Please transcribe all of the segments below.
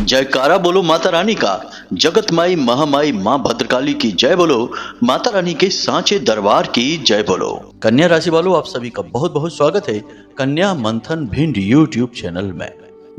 जयकारा बोलो माता रानी का। जगत माई महामाई माँ भद्रकाली की जय बोलो। माता रानी के सांचे दरबार की जय बोलो। कन्या राशि वालों, आप सभी का बहुत बहुत स्वागत है कन्या मंथन भिंड यूट्यूब चैनल में।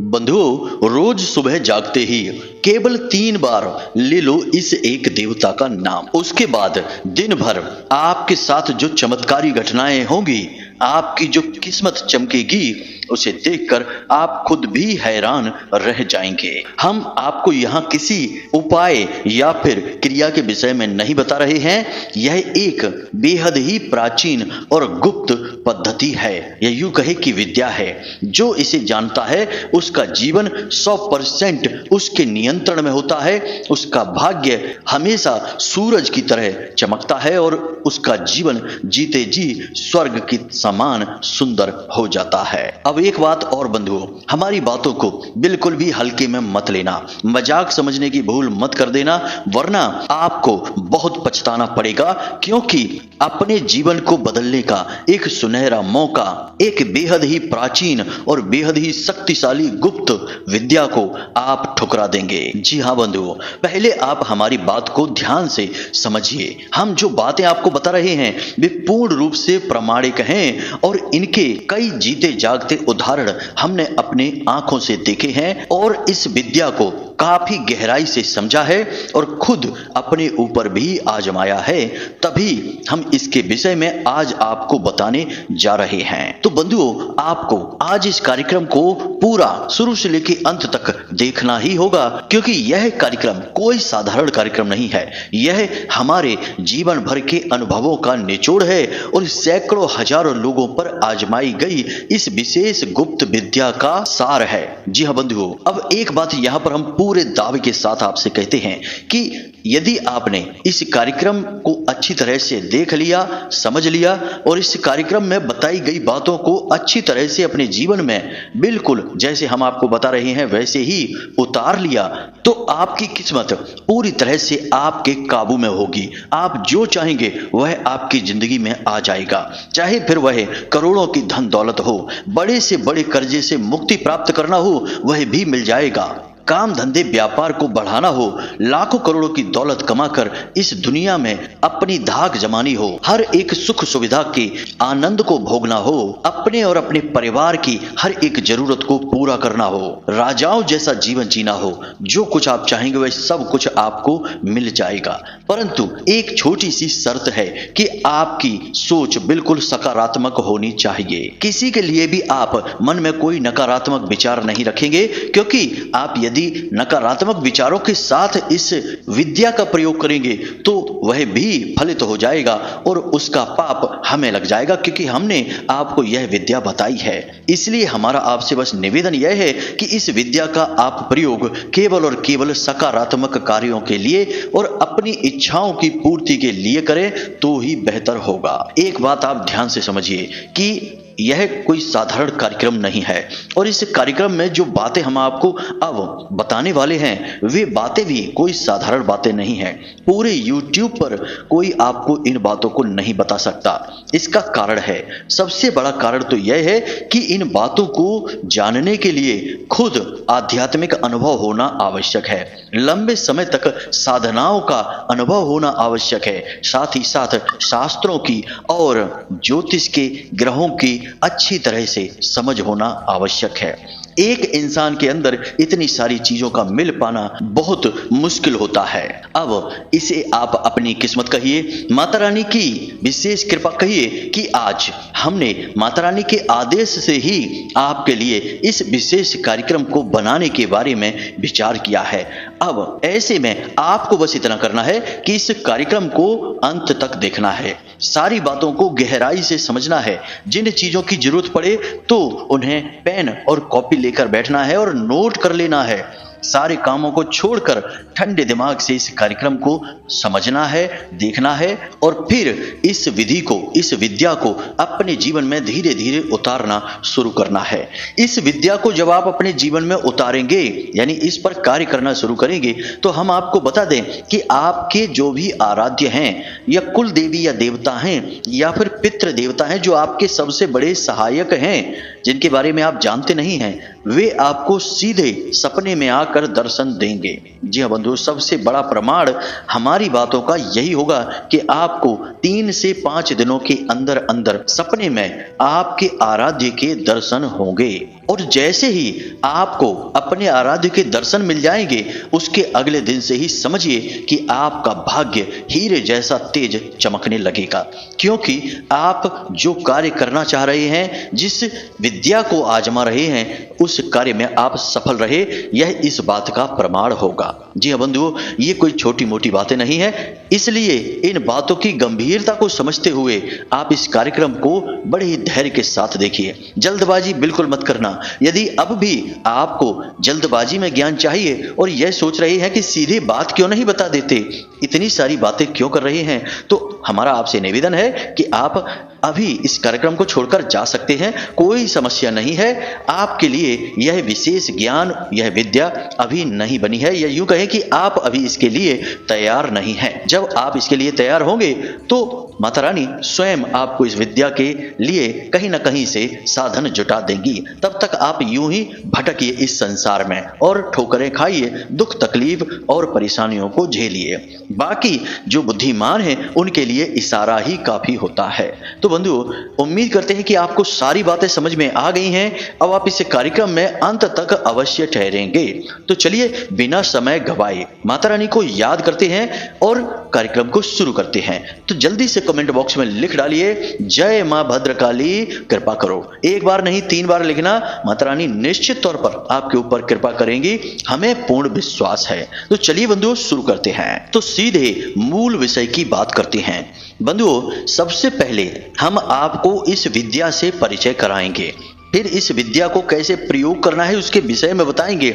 बंधुओं, रोज सुबह जागते ही केवल 3 बार ले लो इस एक देवता का नाम। उसके बाद दिन भर आपके साथ जो चमत्कारी घटनाएं होंगी, आपकी जो किस्मत चमकेगी, उसे देखकर आप खुद भी हैरान रह जाएंगे। हम आपको यहाँ किसी उपाय या फिर क्रिया के विषय में नहीं बता रहे हैं। यह एक बेहद ही प्राचीन और गुप्त पद्धति है, या यूं कहे कि विद्या है। जो इसे जानता है उसका जीवन 100% उसके नियंत्रण में होता है। उसका भाग्य हमेशा सूरज की तरह चमकता है और उसका जीवन जीते जी स्वर्ग के समान सुंदर हो जाता है। अब एक बात और बंधुओं, हमारी बातों को बिल्कुल भी हल्के में मत लेना, मजाक समझने की भूल मत कर देना, वरना आपको बहुत पछताना पड़ेगा। क्योंकि अपने जीवन को बदलने का एक सुनहरा मौका, एक बेहद ही प्राचीन और बेहद ही शक्तिशाली गुप्त विद्या को आप ठुकरा देंगे। जी हाँ बंधुओं, पहले आप हमारी बात को ध्यान से समझिए। हम जो बातें आपको बता रहे हैं वे पूर्ण रूप से प्रामाणिक हैं और इनके कई जीते जागते उदाहरण हमने अपने आंखों से देखे हैं और इस विद्या को काफी गहराई से समझा है और खुद अपने ऊपर भी आजमाया है। तभी हम इसके विषय में आज आपको बताने जा रहे हैं। तो बंधुओं, आपको आज इस कार्यक्रम को पूरा शुरू से लेकर अंत तक देखना ही होगा, क्योंकि यह कार्यक्रम कोई साधारण कार्यक्रम नहीं है। यह हमारे जीवन भर के अनुभवों का निचोड़ है और सैकड़ों हजारों लोगों पर आजमाई गई इस विशेष गुप्त विद्या का सार है। जी हाँ बंधुओं, अब एक बात यहाँ पर हम पूरे दावे के साथ आपसे कहते हैं कि यदि आपने इस कार्यक्रम को अच्छी तरह से देख लिया, समझ लिया और इस कार्यक्रम में बताई गई बातों को अच्छी तरह से अपने जीवन में बिल्कुल जैसे हम आपको बता रहे हैं वैसे ही उतार लिया, तो आपकी किस्मत पूरी तरह से आपके काबू में होगी। आप जो चाहेंगे वह आपकी जिंदगी में आ जाएगा। चाहे फिर वह करोड़ों की धन दौलत हो, बड़े से बड़े कर्जे से मुक्ति प्राप्त करना हो, वह भी मिल जाएगा। काम धंधे व्यापार को बढ़ाना हो, लाखों करोड़ों की दौलत कमाकर इस दुनिया में अपनी धाक जमानी हो, हर एक सुख सुविधा के आनंद को भोगना हो, अपने और अपने परिवार की हर एक जरूरत को पूरा करना हो, राजाओं जैसा जीवन जीना हो, जो कुछ आप चाहेंगे वह सब कुछ आपको मिल जाएगा। परंतु एक छोटी सी शर्त है कि आपकी सोच बिल्कुल सकारात्मक होनी चाहिए। किसी के लिए भी आप मन में कोई नकारात्मक विचार नहीं रखेंगे, क्योंकि आप यदि नकारात्मक विचारों के साथ इस विद्या का प्रयोग करेंगे तो वह भी फलित हो जाएगा और उसका पाप हमें लग जाएगा, क्योंकि हमने आपको यह विद्या बताई है। इसलिए हमारा आपसे बस निवेदन यह है कि इस विद्या का आप प्रयोग केवल और केवल सकारात्मक कार्यों के लिए और अपनी इच्छाओं की पूर्ति के लिए करें तो ही बेहतर होगा। एक बात आप ध्यान से समझिए कि यह कोई साधारण कार्यक्रम नहीं है और इस कार्यक्रम में जो बातें हम आपको अब बताने वाले हैं वे बातें भी कोई साधारण बातें नहीं हैं। पूरे YouTube पर कोई आपको इन बातों को नहीं बता सकता। इसका कारण है, सबसे बड़ा कारण तो यह है कि इन बातों को जानने के लिए खुद आध्यात्मिक अनुभव होना आवश्यक है, लंबे समय तक साधनाओं का अनुभव होना आवश्यक है, साथ ही साथ शास्त्रों की और ज्योतिष के ग्रहों की अच्छी तरह से समझ होना आवश्यक है। एक इंसान के अंदर इतनी सारी चीजों का मिल पाना बहुत मुश्किल होता है। अब इसे आप अपनी किस्मत कहिए, माता रानी की विशेष कृपा कहिए कि आज हमने माता रानी के आदेश से ही आपके लिए इस विशेष कार्यक्रम को बनाने के बारे में विचार किया है। अब ऐसे में आपको बस इतना करना है कि इस कार्यक्रम को अंत तक देखना है, सारी बातों को गहराई से समझना है। जिन चीजों की जरूरत पड़े तो उन्हें पेन और कॉपी लेकर बैठना है और नोट कर लेना है। सारे कामों को छोड़कर ठंडे दिमाग से इस कार्यक्रम को समझना है, देखना है और फिर इस विधि को, इस विद्या को अपने जीवन में धीरे धीरे उतारना शुरू करना है। इस विद्या को जब आप अपने जीवन में उतारेंगे, यानी इस पर कार्य करना शुरू करेंगे, तो हम आपको बता दें कि आपके जो भी आराध्य हैं या कुल देवी या देवता हैं या फिर पितृ देवता हैं, जो आपके सबसे बड़े सहायक हैं, जिनके बारे में आप जानते नहीं हैं, वे आपको सीधे सपने में आकर दर्शन देंगे। जी हाँ बंधुओं, सबसे बड़ा प्रमाण हमारी बातों का यही होगा कि आपको 3 से 5 दिनों के अंदर अंदर सपने में आपके आराध्य के दर्शन होंगे। और जैसे ही आपको अपने आराध्य के दर्शन मिल जाएंगे, उसके अगले दिन से ही समझिए कि आपका भाग्य हीरे जैसा तेज चमकने लगेगा, क्योंकि आप जो कार्य करना चाह रहे हैं, जिस विद्या को आजमा रहे हैं, उस कार्य में आप सफल रहे, यह इस बात का प्रमाण होगा। जी हाँ बंधुओं, ये कोई छोटी मोटी बातें नहीं है, इसलिए इन बातों की गंभीरता को समझते हुए आप इस कार्यक्रम को बड़े ही धैर्य के साथ देखिए। जल्दबाजी बिल्कुल मत करना। यदि अब भी आपको जल्दबाजी में ज्ञान चाहिए और यह सोच रहे हैं कि सीधी बात क्यों नहीं बता देते, इतनी सारी बातें क्यों कर रहे हैं, तो हमारा आपसे निवेदन है कि आप अभी इस कार्यक्रम को छोड़कर जा सकते हैं। कोई समस्या नहीं है, आपके लिए यह विशेष ज्ञान, यह विद्या अभी नहीं बनी है, या यूं कहें कि आप अभी इसके लिए तैयार नहीं हैं। जब आप इसके लिए तैयार होंगे तो माता रानी स्वयं आपको इस विद्या के लिए कहीं ना कहीं से साधन जुटा देंगी। तब तक आप यूं ही भटकिए इस संसार में और ठोकरें खाइए, दुख तकलीफ और परेशानियों को झेलिए। बाकी जो बुद्धिमान हैं उनके लिए इशारा ही काफी होता है। तो बंधुओं, उम्मीद करते हैं कि आपको सारी बातें समझ में आ गई हैं। अब आप इस कार्यक्रम में अंत तक अवश्य ठहरेंगे। तो चलिए बिना समय गवाए माता रानी को याद करते हैं और कार्यक्रम को शुरू करते हैं। तो जल्दी से कमेंट बॉक्स में लिख डालिए, जय मां भद्रकाली कृपा करो। एक बार नहीं 3 बार लिखना, माता रानी निश्चित तौर पर आपके ऊपर कृपा करेंगी, हमें पूर्ण विश्वास है। तो चलिए बंधुओं शुरू करते हैं। तो सीधे मूल विषय की बात करते हैं। बंधुओं, सबसे पहले हम आपको इस विद्या से परिचय कराएंगे, फिर इस विद्या को कैसे प्रयोग करना है उसके विषय में बताएंगे,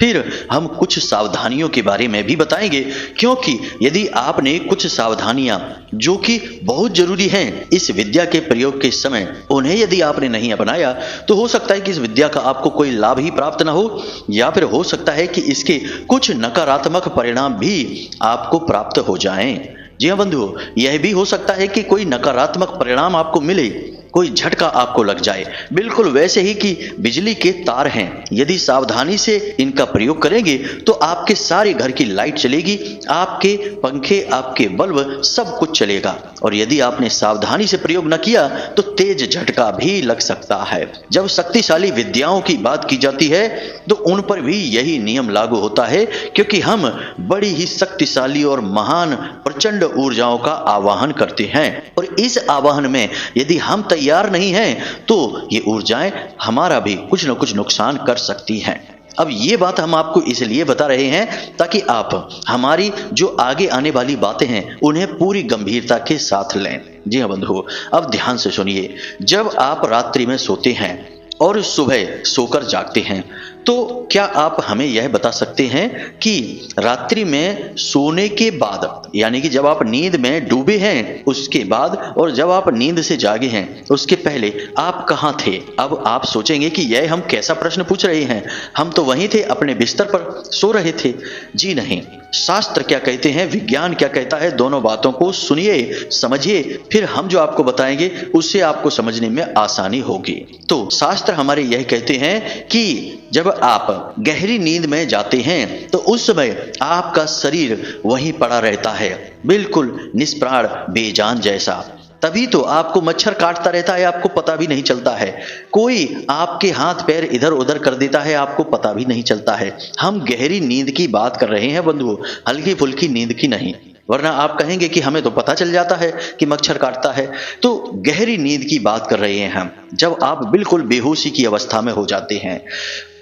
फिर हम कुछ सावधानियों के बारे में भी बताएंगे, क्योंकि यदि आपने कुछ सावधानियां जो कि बहुत जरूरी हैं इस विद्या के प्रयोग के समय, उन्हें यदि आपने नहीं अपनाया तो हो सकता है कि इस विद्या का आपको कोई लाभ ही प्राप्त ना हो, या फिर हो सकता है कि इसके कुछ नकारात्मक परिणाम भी आपको प्राप्त हो जाएं। जी हाँ बंधुओं, यह भी हो सकता है कि कोई नकारात्मक परिणाम आपको मिले, कोई झटका आपको लग जाए, बिल्कुल वैसे ही कि बिजली के तार हैं, यदि सावधानी से इनका प्रयोग करेंगे तो आपके सारे घर की लाइट चलेगी, आपके पंखे, आपके बल्ब, सब कुछ चलेगा। और यदि आपने सावधानी से प्रयोग न किया तो तेज झटका भी लग सकता है। जब शक्तिशाली विद्याओं की बात की जाती है तो उन पर भी यही नियम लागू होता है, क्योंकि हम बड़ी ही शक्तिशाली और महान प्रचंड ऊर्जाओं का आवाहन करते हैं, और इस आवाहन में यदि हम तैयार नहीं हैं तो ये ऊर्जाएं हमारा भी कुछ न कुछ नुकसान कर सकती हैं। अब ये बात हम आपको इसलिए बता रहे हैं ताकि आप हमारी जो आगे आने वाली बातें हैं उन्हें पूरी गंभीरता के साथ लें। जी हाँ बंधुओं, अब ध्यान से सुनिए। जब आप रात्रि में सोते हैं और सुबह सोकर जागते हैं, तो क्या आप हमें यह बता सकते हैं कि रात्रि में सोने के बाद, यानी कि जब आप नींद में डूबे हैं उसके बाद, और जब आप नींद से जागे हैं उसके पहले आप कहाँ थे? अब आप सोचेंगे कि यह हम कैसा प्रश्न पूछ रहे हैं, हम तो वहीं थे, अपने बिस्तर पर सो रहे थे। जी नहीं, शास्त्र क्या कहते हैं, विज्ञान क्या कहता है, दोनों बातों को सुनिए, समझिए, फिर हम जो आपको बताएंगे उससे आपको समझने में आसानी होगी। तो शास्त्र हमारे यह कहते हैं कि जब आप गहरी नींद में जाते हैं तो उस समय आपका शरीर वहीं पड़ा रहता है, बिल्कुल निष्प्राण, बेजान जैसा। तभी तो आपको मच्छर काटता रहता है, आपको पता भी नहीं चलता है। कोई आपके हाथ पैर इधर उधर कर देता है, आपको पता भी नहीं चलता है। हम गहरी नींद की बात कर रहे हैं बंधुओं, हल्की फुल्की नींद की नहीं, वरना आप कहेंगे कि हमें तो पता चल जाता है कि मच्छर काटता है। तो गहरी नींद की बात कर रहे हैं हम, जब आप बिल्कुल बेहोशी की अवस्था में हो जाते हैं।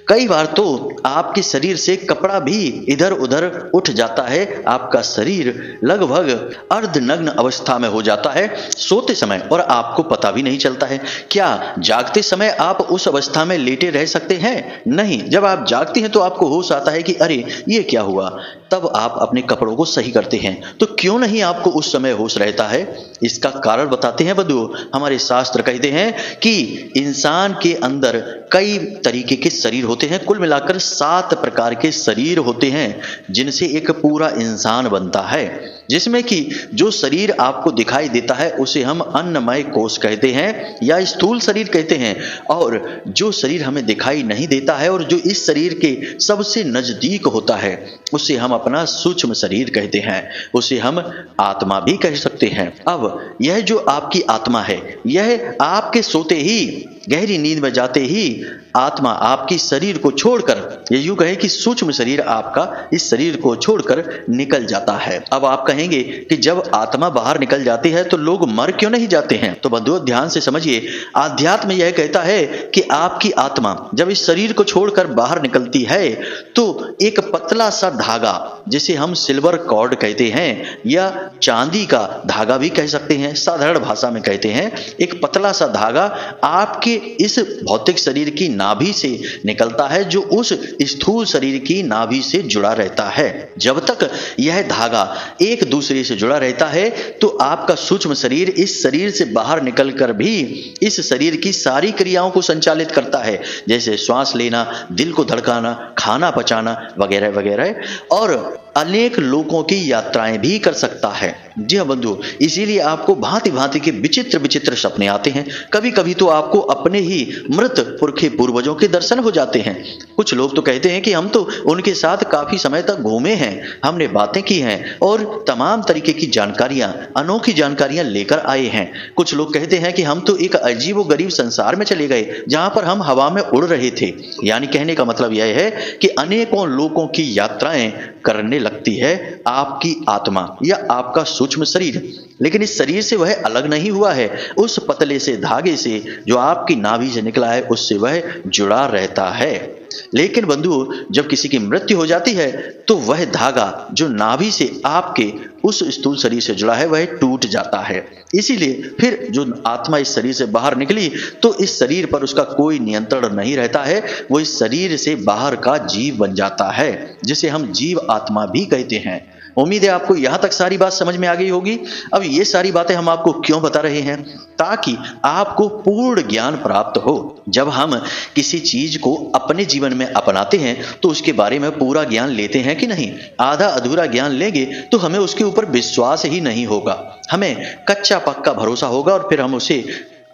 कई बार तो आपके शरीर से कपड़ा भी इधर उधर उठ जाता है, आपका शरीर लगभग अर्धनग्न अवस्था में हो जाता है सोते समय, और आपको पता भी नहीं चलता है। क्या जागते समय आप उस अवस्था में लेटे रह सकते हैं? नहीं, जब आप जागते हैं तो आपको होश आता है कि अरे ये क्या हुआ, तब आप अपने कपड़ों को सही करते हैं। तो क्यों नहीं आपको उस समय होश रहता है? इसका कारण बताते हैं बंधुओं, हमारे शास्त्र कहते हैं कि इंसान के अंदर कई तरीके के शरीर होते हैं, कुल मिलाकर 7 प्रकार के शरीर होते हैं जिनसे एक पूरा इंसान बनता है। जिसमें कि जो शरीर आपको दिखाई देता है उसे हम अन्नमय कोश कहते हैं या स्थूल शरीर कहते हैं, और जो शरीर हमें दिखाई नहीं देता है और जो इस शरीर के सबसे नजदीक होता है उसे हम अपना सूक्ष्म शरीर कहते हैं, उसे हम आत्मा भी कह सकते हैं। अब यह जो आपकी आत्मा है, यह आपके सोते ही, गहरी नींद में जाते ही आत्मा आपकी शरीर को छोड़कर, ये यूं कहे कि सूक्ष्म शरीर आपका इस शरीर को छोड़कर निकल जाता है। अब आप कहेंगे कि जब आत्मा बाहर निकल जाती है तो लोग मर क्यों नहीं जाते हैं? तो बंधुओं ध्यान से समझिए, आध्यात्म यह कहता है कि आपकी आत्मा जब इस शरीर को छोड़कर बाहर निकलती है तो एक पतला सा धागा, जिसे हम सिल्वर कॉर्ड कहते हैं या चांदी का धागा भी कह सकते हैं, साधारण भाषा में कहते हैं, एक पतला सा धागा आपके इस भौतिक शरीर की नाभि से निकलता है, जो उस स्थूल शरीर की नाभि से जुड़ा रहता है। जब तक यह धागा एक दूसरे से जुड़ा रहता है तो आपका सूक्ष्म शरीर इस शरीर से बाहर निकलकर भी इस शरीर की सारी क्रियाओं को संचालित करता है, जैसे श्वास लेना, दिल को धड़काना, खाना पचाना वगैरह वगैरह, और अनेक लोगों की यात्राएं भी कर सकता है। जी हाँ बंधु, इसीलिए आपको भांति भांति के विचित्र विचित्र सपने आते हैं। कभी कभी तो आपको अपने ही मृत पुरखे पूर्वजों के दर्शन हो जाते हैं। कुछ लोग तो कहते हैं कि हम तो उनके साथ काफी समय तक घूमे हैं, हमने बातें की हैं और तमाम तरीके की जानकारियां, अनोखी जानकारियां लेकर आए हैं। कुछ लोग कहते हैं कि हम तो एक अजीबोगरीब संसार में चले गए जहां पर हम हवा में उड़ रहे थे। यानी कहने का मतलब यह है कि अनेकों लोगों की यात्राएं करने लगती है आपकी आत्मा या आपका सूक्ष्म शरीर, लेकिन इस शरीर से वह अलग नहीं हुआ है। उस पतले से धागे से जो आपकी नाभि से निकला है उससे वह जुड़ा रहता है। लेकिन बंधु, जब किसी की मृत्यु हो जाती है तो वह धागा जो नाभि से आपके उस स्थूल शरीर से जुड़ा है वह टूट जाता है। इसीलिए फिर जो आत्मा इस शरीर से बाहर निकली तो इस शरीर पर उसका कोई नियंत्रण नहीं रहता है, वो इस शरीर से बाहर का जीव बन जाता है, जिसे हम जीव आत्मा भी कहते हैं। उम्मीद है आपको यहां तक सारी बात समझ में आ गई होगी। अब ये सारी बातें हम आपको क्यों बता रहे हैं? ताकि आपको पूर्ण ज्ञान प्राप्त हो। जब हम किसी चीज को अपने जीवन में अपनाते हैं तो उसके बारे में पूरा ज्ञान लेते हैं कि नहीं? आधा अधूरा ज्ञान लेंगे तो हमें उसके ऊपर विश्वास ही नहीं होगा, हमें कच्चा पक्का भरोसा होगा और फिर हम उसे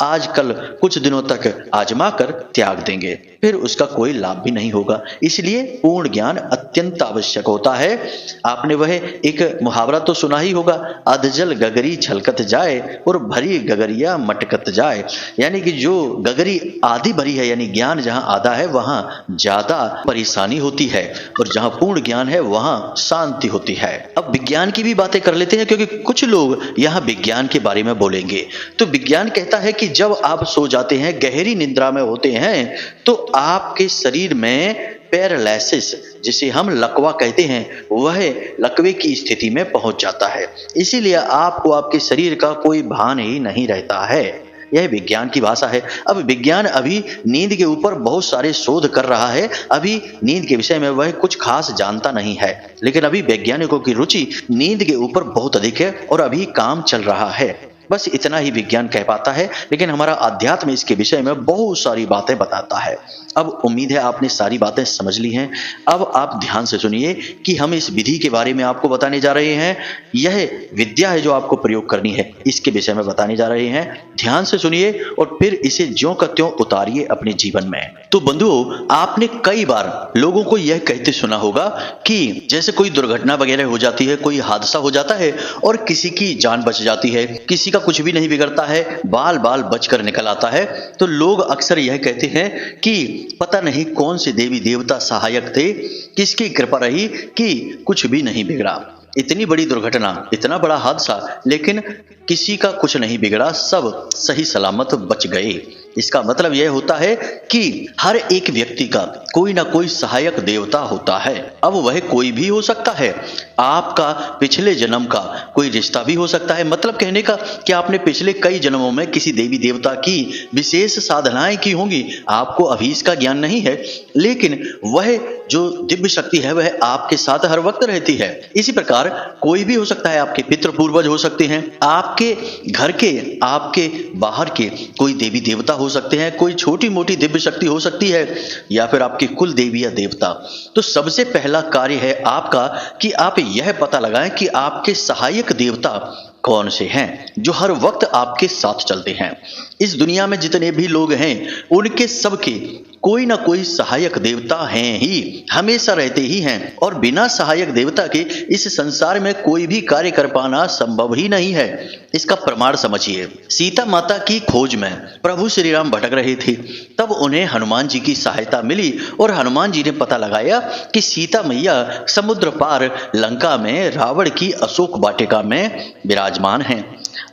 आजकल कुछ दिनों तक आजमा कर त्याग देंगे, फिर उसका कोई लाभ भी नहीं होगा। इसलिए पूर्ण ज्ञान अत्यंत आवश्यक होता है। आपने वह एक मुहावरा तो सुना ही होगा, अधजल गगरी छलकत जाए और भरी गगरिया मटकत जाए। यानी कि जो गगरी आधी भरी है, यानी ज्ञान जहां आधा है वहां ज्यादा परेशानी होती है, और जहां पूर्ण ज्ञान है वहां शांति होती है। अब विज्ञान की भी बातें कर लेते हैं, क्योंकि कुछ लोग यहाँ विज्ञान के बारे में बोलेंगे। तो विज्ञान कहता है कि जब आप सो जाते हैं, गहरी निद्रा में होते हैं, तो आपके शरीर में पैरालिसिस, जिसे हम लकवा कहते हैं, वह लकवे की स्थिति में पहुंच जाता है। इसीलिए आपको आपके शरीर का कोई भान ही नहीं रहता है। यह विज्ञान की भाषा है। अब विज्ञान अभी नींद के ऊपर बहुत सारे शोध कर रहा है। अभी नींद के विषय में वह कुछ खास जानता नहीं है, लेकिन अभी वैज्ञानिकों की रुचि नींद के ऊपर बहुत अधिक है और अभी काम चल रहा है। बस इतना ही विज्ञान कह पाता है, लेकिन हमारा अध्यात्म इसके विषय में बहुत सारी बातें बताता है। अब उम्मीद है आपने सारी बातें समझ ली हैं। अब आप ध्यान से सुनिए कि हम इस विधि के बारे में आपको बताने जा रहे हैं। यह विद्या है जो आपको प्रयोग करनी है, इसके विषय में बताने जा रहे हैं। ध्यान से सुनिए और फिर इसे ज्यों का त्यों उतारिए अपने जीवन में। तो बंधुओं, आपने कई बार लोगों को यह कहते सुना होगा कि जैसे कोई दुर्घटना वगैरह हो जाती है, कोई हादसा हो जाता है और किसी की जान बच जाती है, किसी का कुछ भी नहीं बिगड़ता है, बाल बाल बचकर निकल आता है, तो लोग अक्सर यह कहते हैं कि पता नहीं कौन से देवी देवता सहायक थे, किसकी कृपा रही कि कुछ भी नहीं बिगड़ा। इतनी बड़ी दुर्घटना, इतना बड़ा हादसा, लेकिन किसी का कुछ नहीं बिगड़ा, सब सही सलामत बच गए। इसका मतलब यह होता है कि हर एक व्यक्ति का कोई ना कोई सहायक देवता होता है। अब वह कोई भी हो सकता है, आपका पिछले जन्म का कोई रिश्ता भी हो सकता है। मतलब कहने का कि आपने पिछले कई जन्मों में किसी देवी देवता की विशेष साधनाएं की होंगी, आपको अभी इसका ज्ञान नहीं है, लेकिन वह जो दिव्य शक्ति है वह आपके साथ हर वक्त रहती है। इसी प्रकार कोई भी हो सकता है, आपके पितृ पूर्वज हो सकते हैं, आपके घर के, आपके बाहर के कोई देवी देवता हो हो सकते हैं, कोई छोटी मोटी दिव्य शक्ति हो सकती है, या फिर आपकी कुल देवी या देवता। तो सबसे पहला कार्य है आपका कि आप यह पता लगाएं कि आपके सहायक देवता कौन से हैं जो हर वक्त आपके साथ चलते हैं। इस दुनिया में जितने भी लोग हैं उनके सबके कोई ना कोई सहायक देवता हैं ही, हमेशा रहते ही हैं, और बिना सहायक देवता के इस संसार में कोई भी कार्य कर पाना संभव ही नहीं है। इसका प्रमाण समझिए। सीता माता की खोज में प्रभु श्री राम भटक रहे थे, तब उन्हें हनुमान जी की सहायता मिली और हनुमान जी ने पता लगाया कि सीता मैया समुद्र पार लंका में रावण की अशोक वाटिका में विराजमान हैं।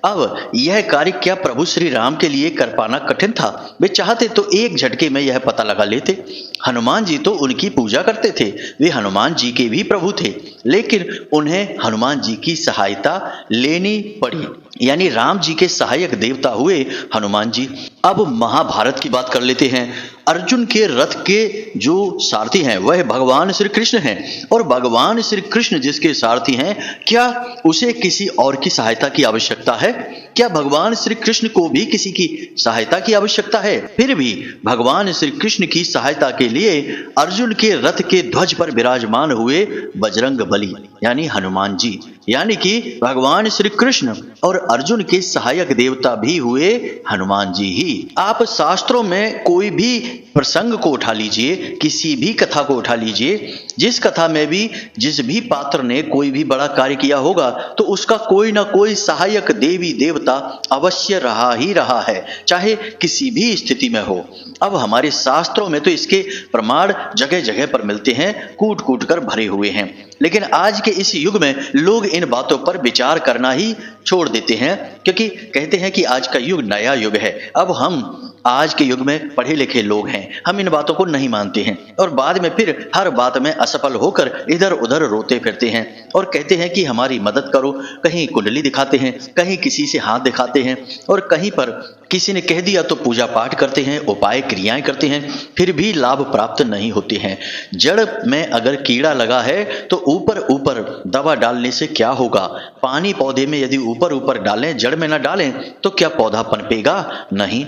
अब यह कार्य क्या प्रभु श्री राम के लिए कर पाना कठिन था? वे चाहते तो एक झटके में यह पता लगा लेते। हनुमान जी तो उनकी पूजा करते थे, वे हनुमान जी के भी प्रभु थे, लेकिन उन्हें हनुमान जी की सहायता लेनी पड़ी, यानी राम जी के सहायक देवता हुए हनुमान जी। अब महाभारत की बात कर लेते हैं। अर्जुन के रथ के जो सारथी हैं वह भगवान श्री कृष्ण हैं, और भगवान श्री कृष्ण जिसके सारथी हैं, क्या उसे किसी और की सहायता की आवश्यकता है? क्या भगवान श्री कृष्ण को भी किसी की सहायता की आवश्यकता है? फिर भी भगवान श्री कृष्ण की सहायता के लिए अर्जुन के रथ के ध्वज पर विराजमान हुए बजरंग बली यानी हनुमान जी, यानी कि भगवान श्री कृष्ण और अर्जुन के सहायक देवता भी हुए हनुमान जी ही। आप शास्त्रों में कोई भी प्रसंग को उठा लीजिए, किसी भी कथा को उठा लीजिए, जिस कथा में भी जिस भी पात्र ने कोई भी बड़ा कार्य किया होगा तो उसका कोई ना कोई सहायक देवी देवता अवश्य रहा ही रहा है, चाहे किसी भी स्थिति में हो। अब हमारे शास्त्रों में तो इसके प्रमाण जगह जगह पर मिलते हैं, कूट कूट कर भरे हुए हैं, लेकिन आज के इस युग में लोग इन बातों पर विचार करना ही छोड़ देते हैं, क्योंकि कहते हैं कि आज का युग नया युग है। अब हम आज के युग में पढ़े लिखे लोग हैं, हम इन बातों को नहीं मानते हैं और बाद में फिर हर बात में असफल होकर इधर उधर रोते फिरते हैं और कहते हैं कि हमारी मदद करो। कहीं कुंडली दिखाते हैं, कहीं किसी से हाथ दिखाते हैं, और कहीं पर किसी ने कह दिया तो पूजा पाठ करते हैं, उपाय क्रियाएं करते हैं, फिर भी लाभ प्राप्त नहीं होते हैं। जड़ में अगर कीड़ा लगा है तो ऊपर ऊपर दवा डालने से क्या होगा? पानी पौधे में यदि ऊपर ऊपर डालें, जड़ में न डालें, तो क्या पौधा पनपेगा? नहीं।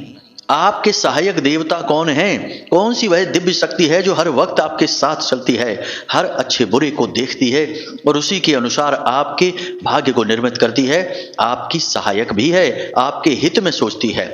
आपके सहायक देवता कौन हैं? कौन सी वह दिव्य शक्ति है जो हर वक्त आपके साथ चलती है, हर अच्छे बुरे को देखती है और उसी के अनुसार आपके भाग्य को निर्मित करती है, आपकी सहायक भी है, आपके हित में सोचती है,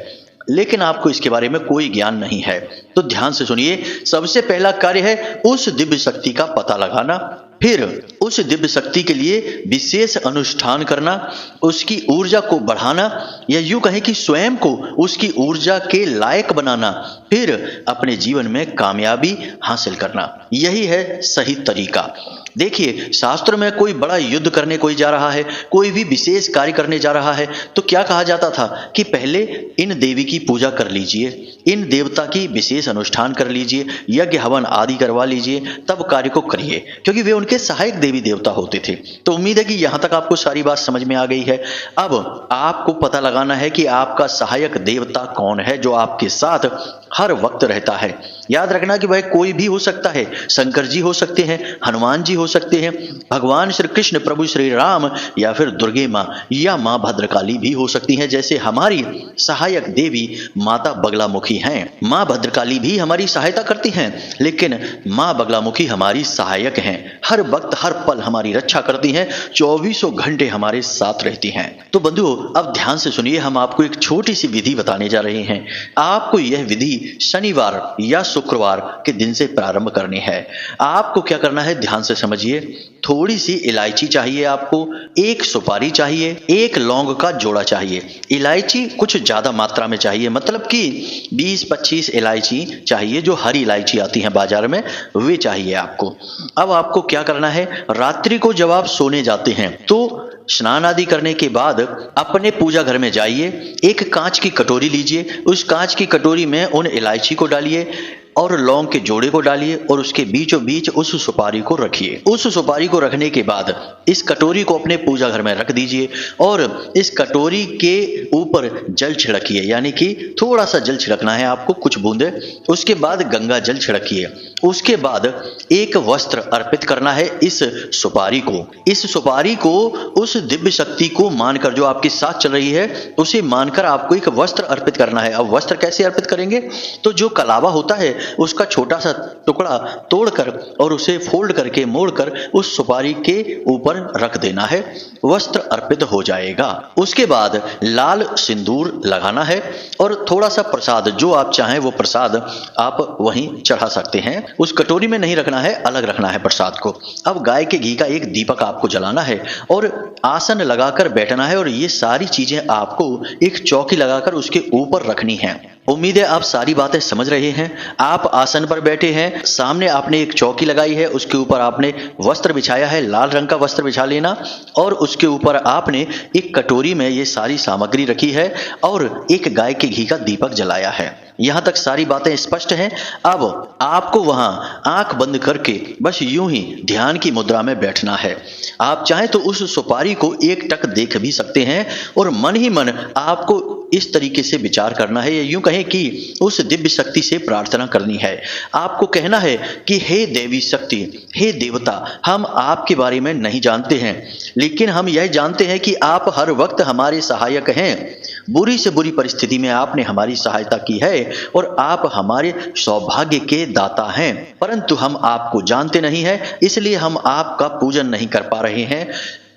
लेकिन आपको इसके बारे में कोई ज्ञान नहीं है। तो ध्यान से सुनिए। सबसे पहला कार्य है उस दिव्य शक्ति का पता लगाना, फिर उस दिव्य शक्ति के लिए विशेष अनुष्ठान करना, उसकी ऊर्जा को बढ़ाना, या यूं कहें कि स्वयं को उसकी ऊर्जा के लायक बनाना, फिर अपने जीवन में कामयाबी हासिल करना। यही है सही तरीका। देखिए, शास्त्र में कोई बड़ा युद्ध करने कोई जा रहा है, कोई भी विशेष कार्य करने जा रहा है, तो क्या कहा जाता था कि पहले इन देवी की पूजा कर लीजिए, इन देवता की विशेष अनुष्ठान कर लीजिए, यज्ञ हवन आदि करवा लीजिए, तब कार्य को करिए, क्योंकि वे उनके सहायक देवी देवता होते थे। तो उम्मीद है कि यहां तक आपको सारी बात समझ में आ गई है। अब आपको पता लगाना है कि आपका सहायक देवता कौन है जो आपके साथ हर वक्त रहता है। याद रखना कि वह कोई भी हो सकता है, शंकर जी हो सकते हैं, हनुमान जी हो सकते हैं, भगवान श्री कृष्ण, प्रभु श्री राम, या फिर दुर्गे माँ या माँ भद्रकाली भी हो सकती हैं, जैसे हमारी सहायक देवी माता बगलामुखी हैं। माँ भद्रकाली भी हमारी सहायता करती हैं, लेकिन माँ बगलामुखी हमारी सहायक हैं, हर वक्त हर पल हमारी रक्षा करती हैं, 24 घंटे हमारे साथ रहती हैं। तो बंधुओं, अब ध्यान से सुनिए, हम आपको एक छोटी सी विधि बताने जा रहे हैं। आपको यह विधि शनिवार या शुक्रवार के दिन से प्रारंभ करनी है। आपको क्या करना है, ध्यान से समझिए। थोड़ी सी इलायची चाहिए आपको, एक सुपारी चाहिए, एक लौंग का जोड़ा चाहिए। इलायची कुछ ज्यादा मात्रा में चाहिए, मतलब कि 20-25 इलायची चाहिए, जो हरी इलायची आती है बाजार में, वे चाहिए आपको। अब आपको क्या करना है, रात्रि को जब आप सोने जाते हैं तो स्नान आदि करने के बाद अपने पूजा घर में जाइए, एक कांच की कटोरी लीजिए, उस कांच की कटोरी में उन इलायची को डालिए, और लौंग के जोड़े को डालिए और उसके बीचों बीच उस सुपारी को रखिए। उस सुपारी को रखने के बाद इस कटोरी को अपने पूजा घर में रख दीजिए और इस कटोरी के ऊपर जल छिड़किए, यानी कि थोड़ा सा जल छिड़कना है आपको, कुछ बूंदे। उसके बाद गंगा जल छिड़किए। उसके बाद एक वस्त्र अर्पित करना है इस सुपारी को। इस सुपारी को उस दिव्य शक्ति को मानकर, जो आपके साथ चल रही है उसे मानकर आपको एक वस्त्र अर्पित करना है। अब वस्त्र कैसे अर्पित करेंगे? तो जो कलावा होता है उसका छोटा सा टुकड़ा तोड़कर और उसे फोल्ड करके मोड़कर उस सुपारी के ऊपर रख देना है, वस्त्र अर्पित हो जाएगा। उसके बाद लाल सिंदूर लगाना है और थोड़ा सा प्रसाद, जो आप चाहें वो प्रसाद आप वहीं चढ़ा सकते हैं। उस कटोरी में नहीं रखना है, अलग रखना है प्रसाद को। अब गाय के घी का एक दीपक आपको जलाना है और आसन लगाकर बैठना है और ये सारी चीजें आपको एक चौकी लगाकर उसके ऊपर रखनी है। उम्मीद है आप सारी बातें समझ रहे हैं। आप आसन पर बैठे हैं, सामने आपने एक चौकी लगाई है, उसके ऊपर आपने वस्त्र बिछाया है, लाल रंग का वस्त्र बिछा लेना और उसके ऊपर आपने एक कटोरी में ये सारी सामग्री रखी है और एक गाय के घी का दीपक जलाया है। यहां तक सारी बातें स्पष्ट हैं। अब आपको वहां आंख बंद करके बस यूं ही ध्यान की मुद्रा में बैठना है। आप चाहें तो उस सुपारी को एक टक देख भी सकते हैं और मन ही मन आपको इस तरीके से विचार करना है, या यूं कहें कि उस दिव्य शक्ति से प्रार्थना करनी है। आपको कहना है कि हे देवी शक्ति, हे देवता, हम आपके बारे में नहीं जानते हैं, लेकिन हम यह जानते हैं कि आप हर वक्त हमारे सहायक हैं। बुरी से बुरी परिस्थिति में आपने हमारी सहायता की है और आप हमारे सौभाग्य के दाता हैं, परंतु हम आपको जानते नहीं हैं, इसलिए हम आपका पूजन नहीं कर पा रहे हैं।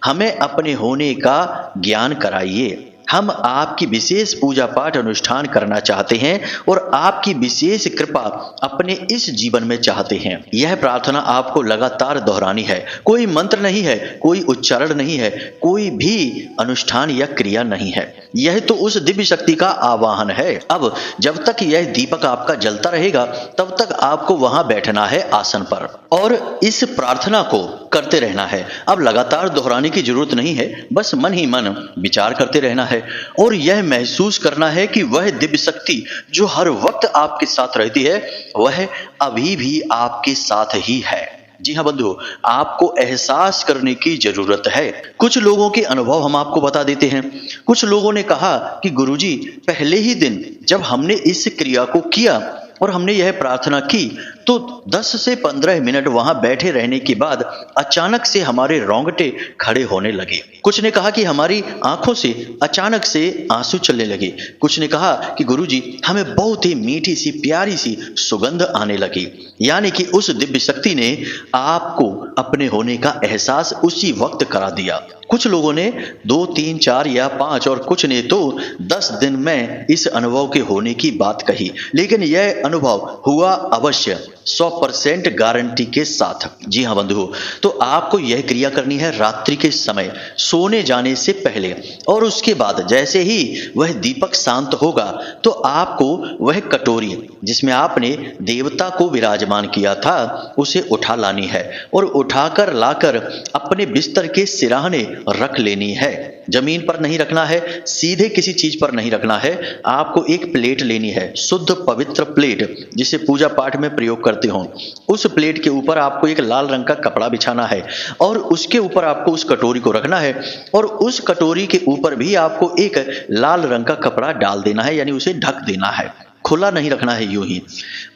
हमें अपने होने का ज्ञान कराइए। हम आपकी विशेष पूजा पाठ अनुष्ठान करना चाहते हैं और आपकी विशेष कृपा अपने इस जीवन में चाहते हैं। यह प्रार्थना आपको लगातार दोहरानी है। कोई मंत्र नहीं है, कोई उच्चारण नहीं है, कोई भी अनुष्ठान या क्रिया नहीं है। यह तो उस दिव्य शक्ति का आवाहन है। अब जब तक यह दीपक आपका जलता रहेगा तब तक आपको वहां बैठना है आसन पर और इस प्रार्थना को करते रहना है। अब लगातार दोहराने की जरूरत नहीं है, बस मन ही मन विचार करते रहना है और यह महसूस करना है कि वह दिव्य शक्ति जो हर वक्त आपके साथ रहती है वह अभी भी आपके साथ ही है। जी हाँ बंधु, आपको एहसास करने की जरूरत है। कुछ लोगों के अनुभव हम आपको बता देते हैं। कुछ लोगों ने कहा कि गुरुजी, पहले ही दिन जब हमने इस क्रिया को किया और हमने यह प्रार्थना की तो 10 से 15 मिनट वहां बैठे रहने के बाद अचानक से हमारे रोंगटे खड़े होने लगे। कुछ ने कहा कि हमारी आंखों से अचानक से आंसू चलने लगे। कुछ ने कहा कि गुरुजी, हमें बहुत ही मीठी सी प्यारी सी सुगंध आने लगी। यानी कि उस दिव्य शक्ति ने आपको अपने होने का एहसास उसी वक्त करा दिया। कुछ लोगों ने 2, 3, 4 या 5 और कुछ ने तो 10 दिन में इस अनुभव के होने की बात कही, लेकिन यह अनुभव हुआ अवश्य 100% गारंटी के साथ। जी हाँ बंधु, तो आपको यह क्रिया करनी है रात्रि के समय सोने जाने से पहले और उसके बाद जैसे ही वह दीपक शांत होगा तो आपको वह कटोरी जिसमें आपने देवता को विराजमान किया था उसे उठा लानी है और उठाकर लाकर अपने बिस्तर के सिराने रख लेनी है। जमीन पर नहीं रखना है, सीधे किसी चीज पर नहीं रखना है। आपको एक प्लेट लेनी है, शुद्ध पवित्र प्लेट जिसे पूजा पाठ में प्रयोग करते हो। उस प्लेट के ऊपर आपको एक लाल रंग का कपड़ा बिछाना है और उसके ऊपर आपको उस कटोरी को रखना है और उस कटोरी के ऊपर भी आपको एक लाल रंग का कपड़ा डाल देना है, यानी उसे ढक देना है, खुला नहीं रखना है यूं ही,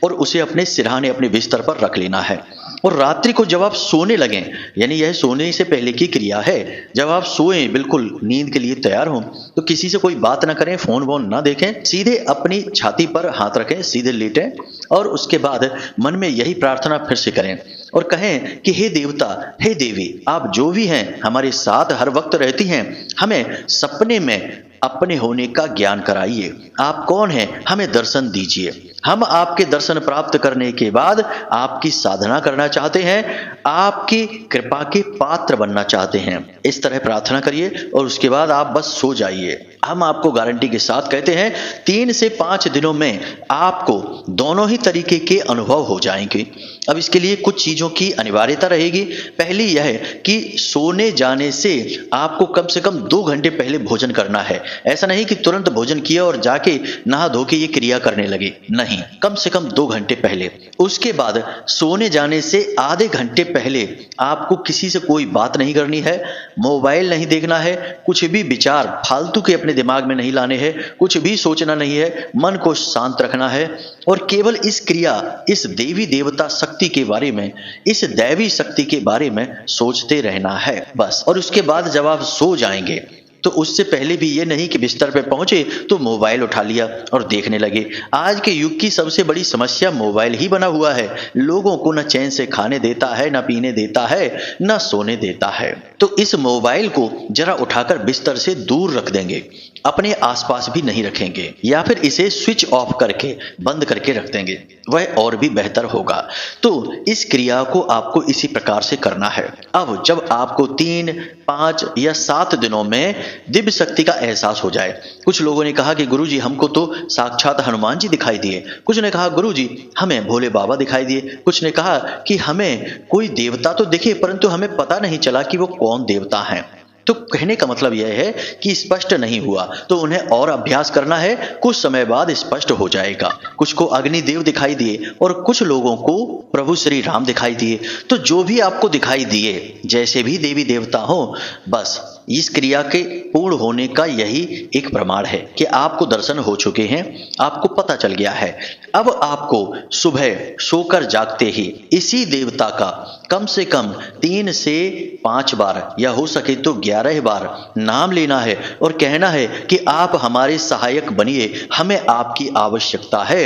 और उसे अपने सिरहाने अपने बिस्तर पर रख लेना है। और रात्रि को जब आप सोने लगें, यानी यह सोने से पहले की क्रिया है, जब आप सोएं बिल्कुल नींद के लिए तैयार हों तो किसी से कोई बात ना करें, फोन वोन ना देखें, सीधे अपनी छाती पर हाथ रखें, सीधे लेटें और उसके बाद मन में यही प्रार्थना फिर से करें और कहें कि हे देवता, हे देवी, आप जो भी हैं हमारे साथ हर वक्त रहती हैं, हमें सपने में अपने होने का ज्ञान कराइए। आप कौन हैं, हमें दर्शन दीजिए। हम आपके दर्शन प्राप्त करने के बाद आपकी साधना करना चाहते हैं, आपकी कृपा के पात्र बनना चाहते हैं। इस तरह प्रार्थना करिए और उसके बाद आप बस सो जाइए। हम आपको गारंटी के साथ कहते हैं 3 से 5 दिनों में आपको दोनों ही तरीके के अनुभव हो जाएंगे। अब इसके लिए कुछ चीजों की अनिवार्यता रहेगी। पहली यह है कि सोने जाने से आपको कम से कम 2 घंटे पहले भोजन करना है। ऐसा नहीं कि तुरंत भोजन किया और जाके नहा धो के ये क्रिया करने लगे, नहीं। नहीं, कम से कम 2 घंटे पहले। उसके बाद सोने जाने से आधे घंटे पहले आपको किसी से कोई बात नहीं करनी है, मोबाइल नहीं देखना है, कुछ भी विचार फालतू के अपने दिमाग में नहीं लाने हैं, कुछ भी सोचना नहीं है, मन को शांत रखना है और केवल इस क्रिया, इस देवी देवता शक्ति के बारे में, इस दैवी शक्ति के बारे में सोचते रहना है बस। और उसके बाद जब आप सो जाएंगे तो उससे पहले भी ये नहीं कि बिस्तर पे पहुंचे तो मोबाइल उठा लिया और देखने लगे। आज के युग की सबसे बड़ी समस्या मोबाइल ही बना हुआ है। लोगों को न चैन से खाने देता है, न पीने देता है, न सोने देता है। तो इस मोबाइल को जरा उठाकर बिस्तर से दूर रख देंगे, अपने आसपास भी नहीं रखेंगे, या फिर इसे स्विच ऑफ करके बंद करके रख देंगे, वह और भी बेहतर होगा। तो इस क्रिया को आपको इसी प्रकार से करना है। अब जब आपको 3, 5 या 7 दिनों में दिव्य शक्ति का एहसास हो जाए, कुछ लोगों ने कहा कि गुरुजी हमको तो साक्षात हनुमान जी दिखाई दिए, कुछ ने कहा गुरुजी हमें भोले बाबा दिखाई दिए, कुछ ने कहा कि हमें कोई देवता तो दिखे परंतु हमें पता नहीं चला कि वो कौन देवता हैं। तो कहने का मतलब यह है कि स्पष्ट नहीं हुआ, तो उन्हें और अभ्यास करना है, कुछ समय बाद स्पष्ट हो जाएगा। कुछ को अग्निदेव दिखाई दिए और कुछ लोगों को प्रभु श्री राम दिखाई दिए। तो जो भी आपको दिखाई दिए, जैसे भी देवी देवता हो, बस इस क्रिया के पूर्ण होने का यही एक प्रमाण है कि आपको दर्शन हो चुके हैं, आपको पता चल गया है। अब आपको सुबह सोकर जागते ही इसी देवता का कम से कम 3 से 5 बार या हो सके तो 11 बार नाम लेना है और कहना है कि आप हमारे सहायक बनिए, हमें आपकी आवश्यकता है,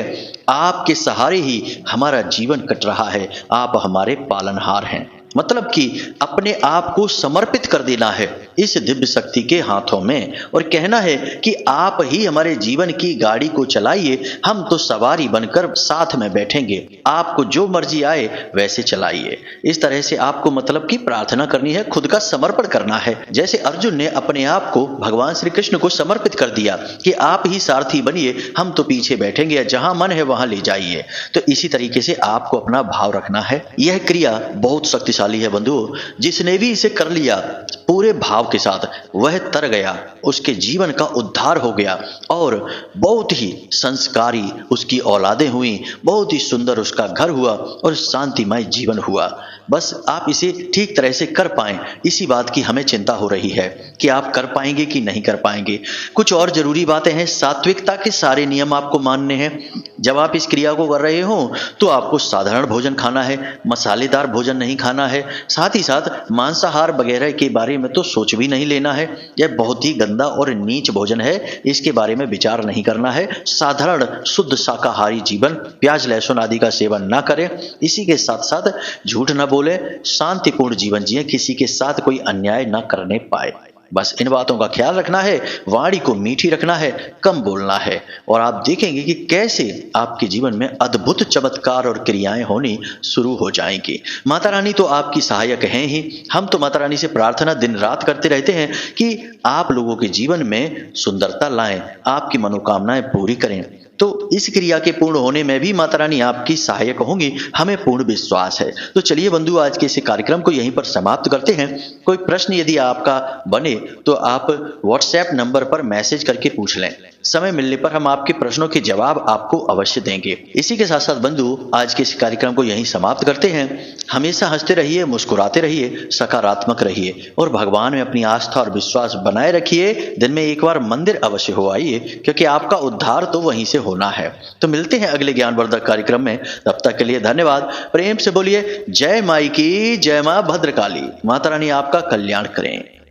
आपके सहारे ही हमारा जीवन कट रहा है, आप हमारे पालनहार हैं। मतलब कि अपने आप को समर्पित कर देना है इस दिव्य शक्ति के हाथों में और कहना है कि आप ही हमारे जीवन की गाड़ी को चलाइए, हम तो सवारी बनकर साथ में बैठेंगे, आपको जो मर्जी आए वैसे चलाइए। इस तरह से आपको मतलब की प्रार्थना करनी है, खुद का समर्पण करना है। जैसे अर्जुन ने अपने आप को भगवान श्री कृष्ण को समर्पित कर दिया कि आप ही सारथी बनिए, हम तो पीछे बैठेंगे, जहां मन है वहां ले जाइए। तो इसी तरीके से आपको अपना भाव रखना है। यह क्रिया बहुत शक्तिशाली है बंधुओं, जिसने भी इसे कर लिया पूरे भाव के साथ, वह तर गया, उसके जीवन का उद्धार हो गया और बहुत ही संस्कारी उसकी औलादें हुई, बहुत ही सुंदर उसका घर हुआ और शांतिमय जीवन हुआ। बस आप इसे ठीक तरह से कर पाएं, इसी बात की हमें चिंता हो रही है कि आप कर पाएंगे कि नहीं कर पाएंगे। कुछ और जरूरी बातें हैं, सात्विकता के सारे नियम आपको मानने हैं। जब आप इस क्रिया को कर रहे हो तो आपको साधारण भोजन खाना है, मसालेदार भोजन नहीं खाना है, साथ ही साथ मांसाहार वगैरह के बारे में तो सोच भी नहीं लेना है। यह बहुत ही गंदा और नीच भोजन है, इसके बारे में विचार नहीं करना है। साधारण शुद्ध शाकाहारी जीवन, प्याज लहसुन आदि का सेवन ना करें। इसी के साथ साथ झूठ न बोले, शांतिपूर्ण जीवन जिए, किसी के साथ कोई अन्याय न करने पाए। बस इन बातों का ख्याल रखना है, वाणी को मीठी रखना है, कम बोलना है और आप देखेंगे कि कैसे आपके जीवन में अद्भुत चमत्कार और क्रियाएं होनी शुरू हो जाएंगी। माता रानी तो आपकी सहायक हैं ही। हम तो माता रानी से प्रार्थना दिन रात करते रहते हैं कि आप लोगों के जीवन में सुंदरता लाएं, आपकी मनोकामनाएं पूरी करें। तो इस क्रिया के पूर्ण होने में भी माता रानी आपकी सहायक होंगी, हमें पूर्ण विश्वास है। तो चलिए बंधु, आज के इस कार्यक्रम को यहीं पर समाप्त करते हैं। कोई प्रश्न यदि आपका बने तो आप व्हाट्सएप नंबर पर मैसेज करके पूछ लें, समय मिलने पर हम आपके प्रश्नों के जवाब आपको अवश्य देंगे। इसी के साथ साथ बंधु, आज के इस कार्यक्रम को यहीं समाप्त करते हैं। हमेशा हंसते रहिए, मुस्कुराते रहिए, सकारात्मक रहिए और भगवान में अपनी आस्था और विश्वास बनाए रखिए। दिन में एक बार मंदिर अवश्य हो आइए, क्योंकि आपका उद्धार तो वहीं से होना है। तो मिलते हैं अगले ज्ञानवर्धक कार्यक्रम में, तब तक के लिए धन्यवाद। प्रेम से बोलिए जय माई की जय, मां भद्रकाली। माता रानी आपका कल्याण करें।